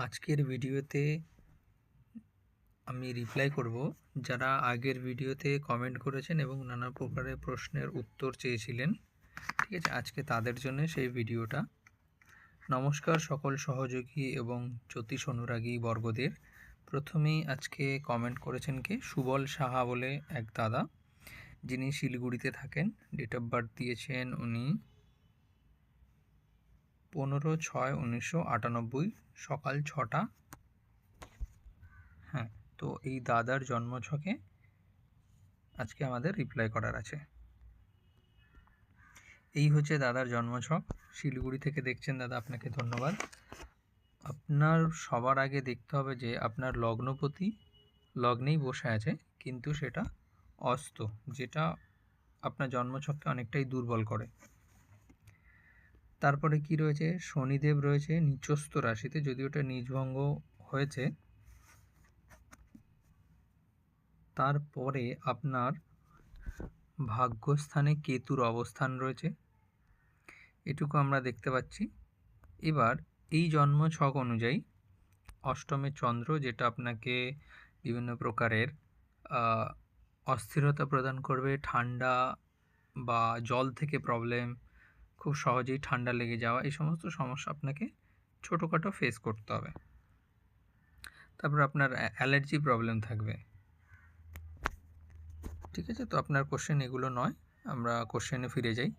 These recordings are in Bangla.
আজকের ভিডিওতে আমি রিপ্লাই করব যারা আগের ভিডিওতে কমেন্ট করেছেন এবং নানা প্রকারের প্রশ্নের উত্তর চেয়েছিলেন। ঠিক আছে, আজকে তাদের জন্য সেই ভিডিওটা। নমস্কার সকল সহযোগী এবং জ্যোতিষ অনুরাগী বর্গদের। প্রথমেই আজকে কমেন্ট করেছেন কে? সুবল সাহা বলে এক দাদা, যিনি শিলিগুড়িতে থাকেন। ডেট অফ বার্থ দিয়েছেন উনি 15/6/1998, সকাল 6টা। হ্যাঁ, তো এই দাদার জন্মছকে আজকে আমাদের রিপ্লাই করার আছে। এই হচ্ছে দাদার জন্মছক, শিলিগুড়ি থেকে দেখছেন দাদা, আপনাকে ধন্যবাদ। আপনার সবার আগে দেখতে হবে যে আপনার লগ্নপতি লগ্নেই বসে আছে, কিন্তু সেটা অস্ত, যেটা আপনার জন্মছককে অনেকটাই দুর্বল করে। তারপরে কি রয়েছে? শনিদেব রয়েছে নিচস্থ রাশিতে, যদিও ওটা নিজভঙ্গ হয়েছে। তারপরে আপনার ভাগ্যস্থানে কেতুর অবস্থান রয়েছে, এটুকু আমরা দেখতে পাচ্ছি। এবার এই জন্ম ছক অনুযায়ী অষ্টমে চন্দ্র, যেটা আপনাকে বিভিন্ন প্রকারের অস্থিরতা প্রদান করবে, ঠান্ডা বা জল থেকে প্রবলেম, খুব সহজেই ঠান্ডা লেগে যাওয়া, এই সমস্ত সমস্যা আপনাকে ছোটোখাটো ফেস করতে হবে। তারপর আপনার অ্যালার্জি প্রবলেম থাকবে। ঠিক আছে, তো আপনার কোশ্চেন এগুলো নয়, আমরা কোশ্চেনে ফিরে যাই।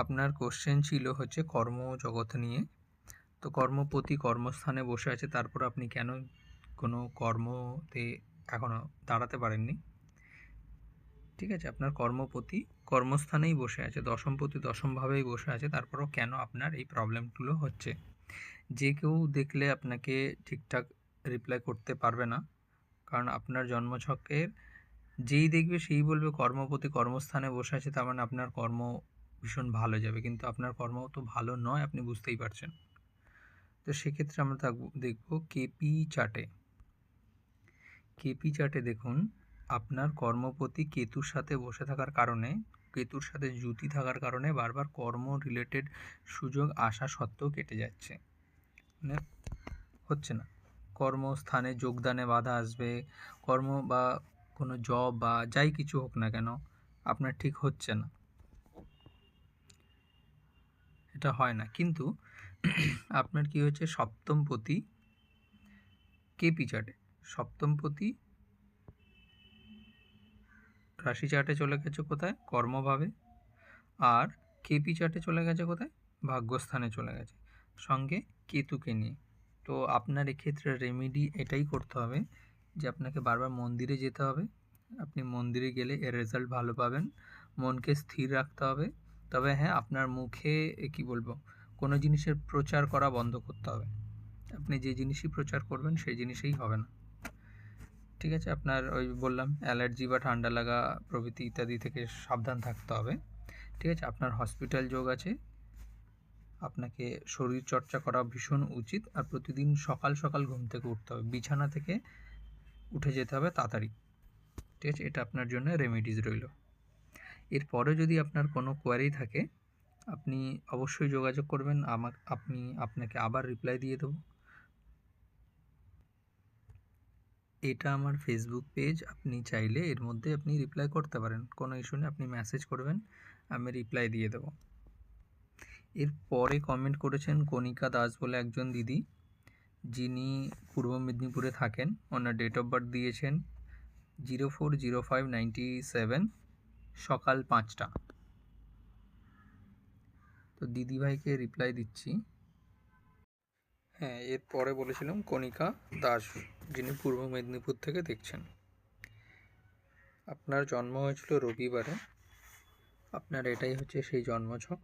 আপনার কোশ্চেন ছিল হচ্ছে কর্মজগৎ নিয়ে। তো কর্মপতি কর্মস্থানে বসে আছে, তারপর আপনি কেন কোনো কর্মতে এখনও দাঁড়াতে পারেননি? ঠিক আছে, আপনার কর্মপতি কর্মস্থানেই বসে আছে, দশমপতি দশমভাবেই বসে আছে, তারপরও কেন আপনার এই প্রবলেমগুলো হচ্ছে? যে কেউ দেখলে আপনাকে ঠিকঠাক রিপ্লাই করতে পারবে না, কারণ আপনার জন্মছকের যেই দেখবে সেই বলবে কর্মপতি কর্মস্থানে বসে আছে, তার মানে আপনার কর্ম ভীষণ ভালো যাবে, কিন্তু আপনার কর্ম তো ভালো নয়, আপনি বুঝতেই পারছেন। তো সেক্ষেত্রে আমরা দেখব কেপি চার্টে। কেপি চার্টে দেখুন, আপনার কর্মপতি কেতুর সাথে বসে থাকার কারণে, কেতুর সাথে যুতি থাকার কারণে বারবার কর্ম রিলেটেড সুযোগ আসা সত্ত্বেও কেটে যাচ্ছে, মানে হচ্ছে না। কর্মস্থানে যোগদানে বাধা আসবে, কর্ম বা কোনো জব বা যাই কিছু হোক না কেন আপনার ঠিক হচ্ছে না, এটা হয় না। কিন্তু আপনার কি হচ্ছে? সপ্তমপতি কেপি চার্টে সপ্তমপতি রাশি চার্টে চলে গেছে কোথায়? কর্মভাবে। আর কেপি চার্টে চলে গেছে কোথায়? ভাগ্যস্থানে চলে গেছে, সঙ্গে কেতুকে নিয়ে। তো আপনার এক্ষেত্রে রেমেডি এটাই করতে হবে যে আপনাকে বারবার মন্দিরে যেতে হবে। আপনি মন্দিরে গেলে এর রেজাল্ট ভালো পাবেন। মনকে স্থির রাখতে হবে। তবে হ্যাঁ, আপনার মুখে কি বলবো, কোনো জিনিসের প্রচার করা বন্ধ করতে হবে। আপনি যে জিনিসই প্রচার করবেন সেই জিনিসেই হবে না। ঠিক আছে, আপনার ওই বললাম অ্যালার্জি বা ঠান্ডা লাগা প্রভৃতি ইত্যাদি থেকে সাবধান থাকতে হবে। ঠিক আছে, আপনার হসপিটাল যোগ আছে, আপনাকে শরীর চর্চা করা ভীষণ উচিত। আর প্রতিদিন সকাল সকাল ঘুম থেকে উঠতে হবে, বিছানা থেকে উঠে যেতে হবে তাড়াতাড়ি। ঠিক আছে, এটা আপনার জন্য রেমেডিজ রইল। এরপরে যদি আপনার কোনো কোয়ারি থাকে, আপনি অবশ্যই যোগাযোগ করবেন, আপনাকে আবার রিপ্লাই দিয়ে দেবো। এটা আমার ফেসবুক পেজ, আপনি চাইলে এর মধ্যে আপনি রিপ্লাই করতে পারেন, কোনো ইস্যু নেই। আপনি মেসেজ করবেন, আমি রিপ্লাই দিয়ে দেবো। এরপরে কমেন্ট করেছেন কণিকা দাস বলে একজন দিদি, যিনি পূর্ব মেদিনীপুরে থাকেন। ওনার ডেট অফ বার্থ দিয়েছেন 04/05/97, সকাল 5টা। তো দিদিভাইকে রিপ্লাই দিচ্ছি। হ্যাঁ, এরপরে বলেছিলাম কণিকা দাস, যিনি পূর্ব মেদিনীপুর থেকে দেখছেন। আপনার জন্ম হয়েছিল রবিবারে, আপনার এটাই হচ্ছে সেই জন্মছক।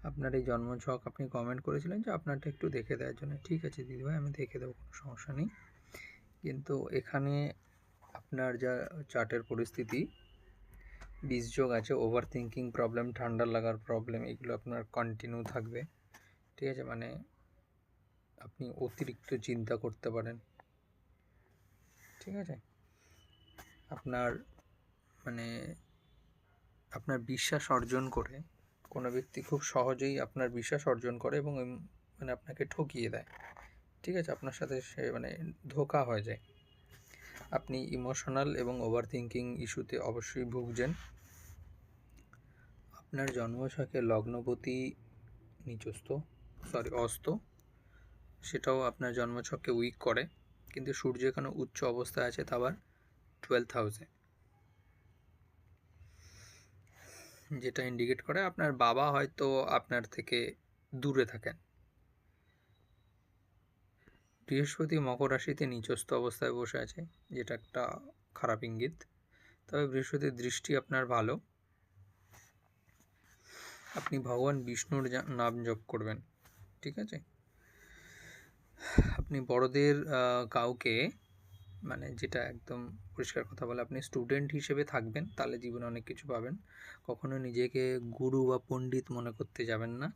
আপনার এই জন্মছক আপনি কমেন্ট করেছিলেন যে আপনারটা একটু দেখে দেওয়ার জন্য। ঠিক আছে দিদিভাই, আমি দেখে দেবো, কোনো সমস্যা নেই। কিন্তু এখানে আপনার যা চার্টের পরিস্থিতি, বীজযোগ আছে, ওভার থিঙ্কিং প্রবলেম, ঠান্ডা লাগার প্রবলেম, এগুলো আপনার কন্টিনিউ থাকবে। ঠিক আছে, মানে আপনি অতিরিক্ত চিন্তা করতে পারেন। ঠিক আছে, আপনার মানে আপনার বিশ্বাস অর্জন করে কোনো ব্যক্তি খুব সহজেই আপনার বিশ্বাস অর্জন করে এবং মানে আপনাকে ঠকিয়ে দেয়। ঠিক আছে, আপনার সাথে সে মানে ধোঁকা হয়ে যায়। আপনি ইমোশনাল এবং ওভার থিঙ্কিং ইস্যুতে অবশ্যই ভুগছেন। আপনার জন্মছকে লগ্নপতি অস্ত, সেটাও আপনার জন্মছককে উইক করে, কিন্তু সূর্য এখানে উচ্চ অবস্থায় আছে, তা আবার 12th হাউসে, যেটা ইন্ডিকেট করে আপনার বাবা হয়তো আপনার থেকে দূরে থাকেন। বৃহস্পতি মকর রাশিতে নিচস্থ অবস্থায় বসে আছে, যেটা একটা খারাপ ইঙ্গিত। তবে বৃহস্পতির দৃষ্টি আপনার ভালো। আপনি ভগবান বিষ্ণুর নাম জপ করবেন, ঠিক আছে। আপনি বড়দের কাউকে, মানে যেটা একদম পরিষ্কার কথা বলে, আপনি স্টুডেন্ট হিসেবে থাকবেন, তাহলে জীবনে অনেক কিছু পাবেন। কখনো নিজেকে গুরু বা পণ্ডিত মনে করতে যাবেন না।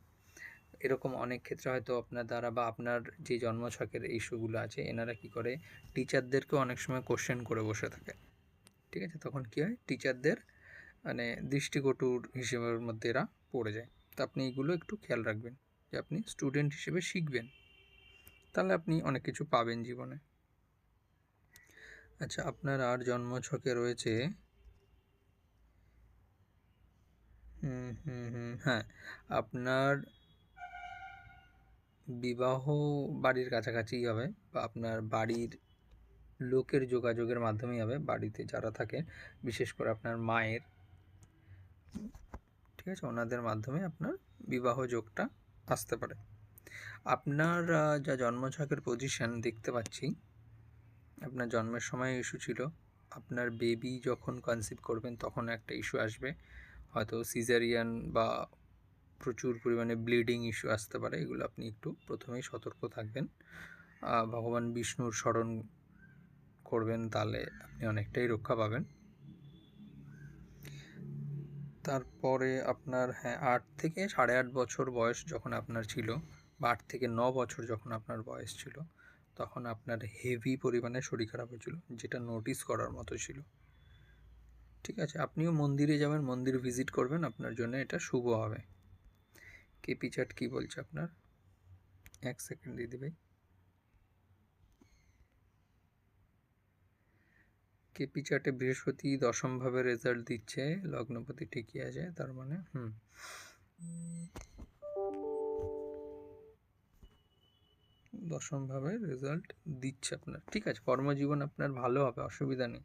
এরকম অনেক ক্ষেত্রে হয়তো আপনার দ্বারা বা আপনার যে জন্মছকের ইস্যুগুলো আছে, এনারা কি করে টিচারদেরকেও অনেক সময় কোশ্চেন করে বসে থাকে, ঠিক আছে। তখন কি হয়, টিচারদের মানে দৃষ্টিকটুর হিসেবের মধ্যে এরা পড়ে যায়। তো আপনি এগুলো একটু খেয়াল রাখবেন, যে আপনি স্টুডেন্ট হিসেবে শিখবেন, তাহলে আপনি অনেক কিছু পাবেন জীবনে। আচ্ছা, আপনার আর জন্মছকে রয়েছে হ্যাঁ, আপনার বিবাহ বাড়ির কাছাকাছিই হবে, বা আপনার বাড়ির লোকের যোগাযোগের মাধ্যমেই হবে, বাড়িতে যারা থাকে, বিশেষ করে আপনার মায়ের, ঠিক আছে, ওনাদের মাধ্যমে আপনার বিবাহ যোগটা আসতে পারে। আপনার যা জন্মছকের পজিশন দেখতে পাচ্ছি, আপনার জন্মের সময় ইস্যু ছিল, আপনার বেবি যখন কনসিভ করবেন তখন একটা ইস্যু আসবে, হয়তো সিজারিয়ান বা প্রচুর পরিমাণে ব্লিডিং ইস্যু আসতে পারে। এগুলো আপনি একটু প্রথমেই সতর্ক থাকবেন, ভগবান বিষ্ণুর স্মরণ করবেন, তাহলে আপনি অনেকটাই রক্ষা পাবেন। তারপরে আপনার 8 থেকে 8.5 বছর বয়স যখন আপনার ছিল, বা 8 থেকে 9 বছর যখন আপনার বয়স ছিল, তখন আপনার হেভি পরিমাণে শরীর খারাপ হয়েছিল, যেটা নোটিস করার মতো ছিল, ঠিক আছে। আপনিও মন্দিরে যাবেন, মন্দির ভিজিট করবেন, আপনার জন্য এটা শুভ হবে। কেপি চার্ট কী বলছে আপনার? 1 সেকেন্ড দিদি ভাই। কেপি চার্টে বৃহস্পতি দশমভাবে রেজাল্ট দিচ্ছে, লগ্নপতি ঠিকই আছে, তার মানে দশমভাবে রেজাল্ট দিচ্ছে আপনার, ঠিক আছে। কর্মজীবন আপনার ভালো হবে, অসুবিধা নেই,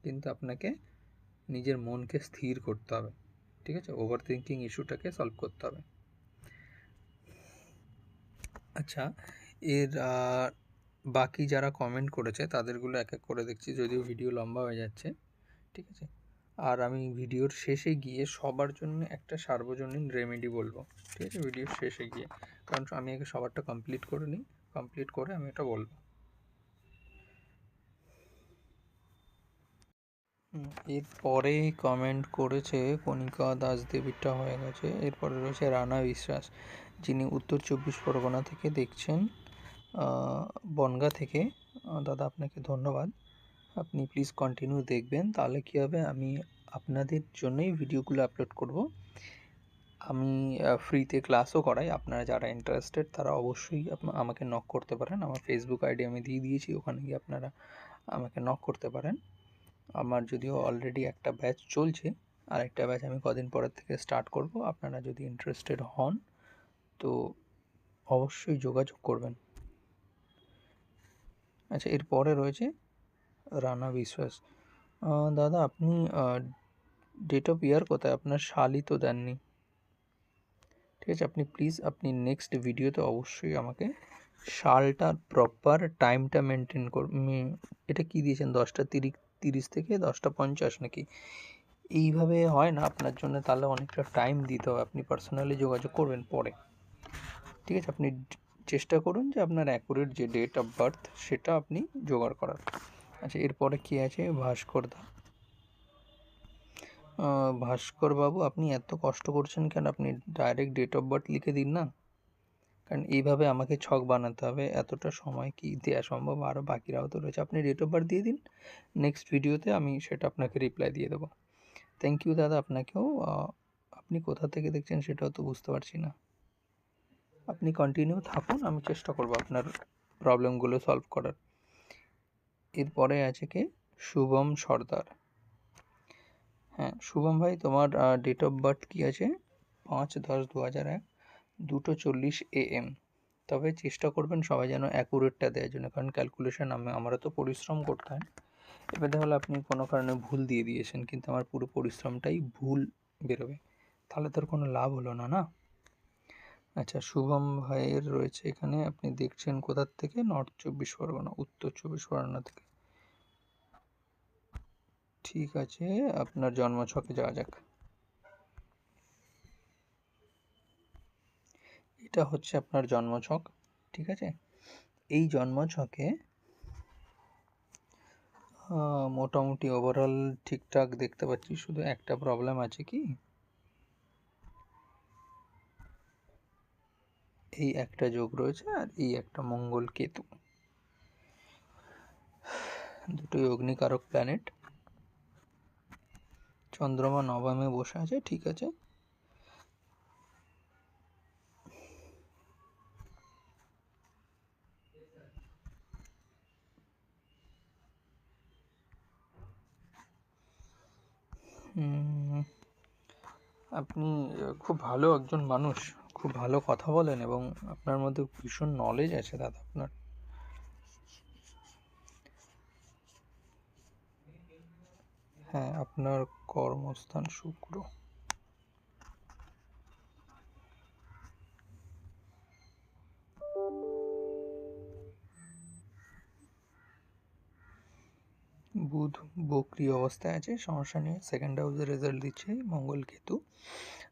কিন্তু আপনাকে নিজের মনকে স্থির করতে হবে, ঠিক আছে। ওভার থিঙ্কিং ইস্যুটাকে সলভ করতে হবে। আচ্ছা, এর বাকি যারা কমেন্ট করেছে তাদেরগুলো এক এক করে দেখছি, যদিও ভিডিও লম্বা হয়ে যাচ্ছে, ঠিক আছে। আর আমি ভিডিওর শেষে গিয়ে সবার জন্য একটা সার্বজনীন রেমেডি বলবো, ঠিক আছে, ভিডিওর শেষে গিয়ে, কারণ আমি আগে সবারটা কমপ্লিট করে নিই, কমপ্লিট করে আমি এটা বলবো। এরপরে কমেন্ট করেছে কণিকা দাস দেবীরটা হয়ে গেছে। এরপরে রয়েছে রানা বিশ্বাস, যিনি উত্তর 24 পরগনা থেকে দেখছেন, বনগাঁ থেকে। দাদা আপনাকে ধন্যবাদ, আপনি প্লিজ কন্টিনিউ দেখবেন, তাহলে কী হবে, আমি আপনাদের জন্যই ভিডিওগুলো আপলোড করব। আমি ফ্রিতে ক্লাসও করাই, আপনারা যারা ইন্টারেস্টেড তারা অবশ্যই আমাকে নক করতে পারেন। আমার ফেসবুক আইডি আমি দিয়ে দিয়েছি, ওখানে গিয়ে আপনারা আমাকে নক করতে পারেন। আমার যদিও অলরেডি একটা ব্যাচ চলছে, আর একটা ব্যাচ আমি কদিন পরের থেকে স্টার্ট করব। আপনারা যদি ইন্টারেস্টেড হন তো অবশ্যই যোগাযোগ করবেন। আচ্ছা, এরপরে রয়েছে রানা বিশ্বাস। দাদা আপনি ডেট অফ ইয়ার কোথায়? আপনার সালই তো দেননি, ঠিক আছে। আপনি প্লিজ আপনি নেক্সট ভিডিওতে অবশ্যই আমাকে সালটার প্রপার টাইমটা মেনটেন এটা কি দিয়েছেন 10টা 30 থেকে 10টা 50 নাকি? এইভাবে হয় না আপনার জন্য, তাহলে অনেকটা টাইম দিতে হবে। আপনি পার্সোনালি যোগাযোগ করবেন পরে, ঠিক আছে। আপনি চেষ্টা করুন যে আপনার অ্যাকুরেট যে ডেট অফ বার্থ সেটা আপনি জোগাড় করার। আচ্ছা, এরপরে কী আছে? ভাস্কর বাবু, আপনি এত কষ্ট করছেন কেন? আপনি ডাইরেক্ট ডেট অফ বার্থ লিখে দিন না, কারণ এইভাবে আমাকে ছক বানাতে হবে, এতটা সময় কি দেওয়া সম্ভব? আরও বাকিরাও তো রয়েছে। আপনি ডেট অফ বার্থ দিয়ে দিন, নেক্সট ভিডিওতে আমি সেটা আপনাকে রিপ্লাই দিয়ে দেবো। থ্যাংক ইউ দাদা আপনাকেও। আপনি কোথা থেকে দেখছেন সেটাও তো বুঝতে পারছি না। আপনি কন্টিনিউ থাকুন, আমি চেষ্টা করব আপনার প্রবলেমগুলো সলভ করার। এরপরে আছে কি শুভম সর্দার। হ্যাঁ শুভম ভাই, তোমার ডেট অফ বার্থ কী আছে? 5/10/2001, 2:40 AM। তবে চেষ্টা করবেন সবাই যেন অ্যাকুরেটটা দেওয়ার জন্য, কারণ ক্যালকুলেশন আমারও তো পরিশ্রম করতে হয়। এবার তাহলে আপনি কোনো কারণে ভুল দিয়ে দিয়েছেন, কিন্তু আমার পুরো পরিশ্রমটাই ভুল বেরোবে, তাহলে তোর কোনো লাভ হলো না, না? আচ্ছা, শুভম ভাইয়ের রয়েছে এখানে, আপনি দেখছেন কোথার থেকে? নর্থ 24 পরগনা, উত্তর 24 পরগনা থেকে। ঠিক আছে, আপনার জন্মছকে যাওয়া যাক। এটা হচ্ছে আপনার জন্মছক, ঠিক আছে? এই জন্মছকে মোটামুটি ওভারঅল ঠিকঠাক দেখতে পাচ্ছি, শুধু একটা প্রবলেম আছে কি, এই একটা যোগ রয়েছে আর এই একটা মঙ্গল কেতু, দুটোই অগ্নিকারক প্ল্যানেট। চন্দ্রমা নবমে বসে আছে, ঠিক আছে। আপনি খুব ভালো একজন মানুষ, খুব ভালো কথা বলেন এবং আপনার মধ্যে ভীষণ নলেজ আছে দাদা আপনার। হ্যাঁ, আপনার কর্মস্থান শুক্র। বুধ বক্রি অবস্থায় আছে, সমস্যা নেই, সেকেন্ড হাউসের রেজাল্ট দিচ্ছে মঙ্গল কেতু।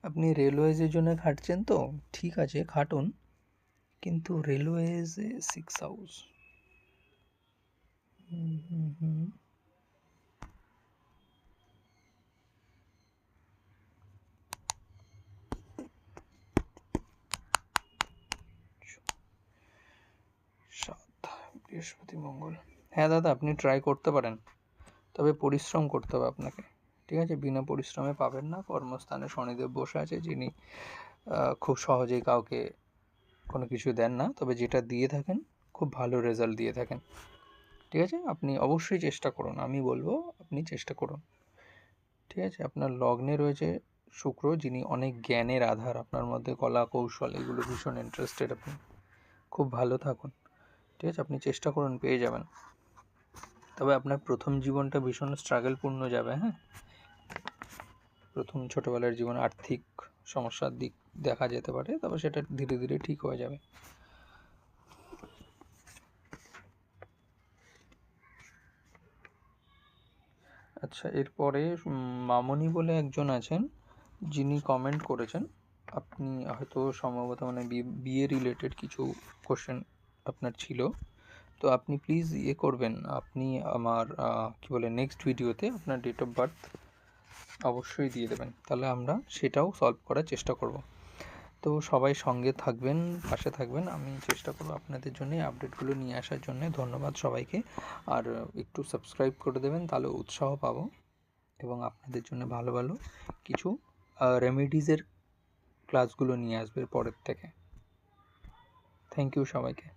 আপনি রেলওয়েজের জন্য খাটছেন তো, ঠিক আছে খাটুন, কিন্তু রেলওয়েজে 6 হাউস। বৃহস্পতি মঙ্গল। হ্যাঁ দাদা, আপনি ট্রাই করতে পারেন, তবে পরিশ্রম করতে হবে আপনাকে, ঠিক আছে? বিনা পরিশ্রমে পাবেন না। কর্মস্থানে শনিদেব বসে আছে, যিনি খুব সহজেই কাউকে কোনো কিছু দেন না, তবে যেটা দিয়ে থাকেন খুব ভালো রেজাল্ট দিয়ে থাকেন, ঠিক আছে? আপনি অবশ্যই চেষ্টা করুন, আমি বলবো আপনি চেষ্টা করুন, ঠিক আছে? আপনার লগ্নে রয়েছে শুক্র, যিনি অনেক জ্ঞানের আধার, আপনার মধ্যে কলা কৌশল এগুলো ভীষণ ইন্টারেস্টেড, আপনি খুব ভালো থাকুন, ঠিক আছে? আপনি চেষ্টা করুন, পেয়ে যাবেন। তবে আপনার প্রথম জীবনটা ভীষণ স্ট্রাগলপূর্ণ যাবে, হ্যাঁ? প্রথম ছোটোবেলার জীবনে আর্থিক সমস্যার দিক দেখা যেতে পারে, তবে সেটা ধীরে ধীরে ঠিক হয়ে যাবে। আচ্ছা, এরপরে মামনি বলে একজন আছেন, যিনি কমেন্ট করেছেন, আপনি হয়তো সম্ভবত মানে বিয়ে রিলেটেড কিছু কোশ্চেন আপনার ছিল, তো আপনি প্লিজ ইয়ে করবেন, আপনি আমার কী বলে নেক্সট ভিডিওতে আপনার ডেট অফ বার্থ অবশ্যই দিয়ে দেবেন, তাহলে আমরা সেটাও সলভ করার চেষ্টা করব। তো সবাই সঙ্গে থাকবেন, পাশে থাকবেন, আমি চেষ্টা করব আপনাদের জন্য আপডেটগুলো নিয়ে আসার জন্য। ধন্যবাদ সবাইকে, আর একটু সাবস্ক্রাইব করে দেবেন, তাহলে উৎসাহ পাবো এবং আপনাদের জন্য ভালো ভালো কিছু রেমেডিজের ক্লাসগুলো নিয়ে আসবে পরের থেকে। থ্যাংক ইউ সবাইকে।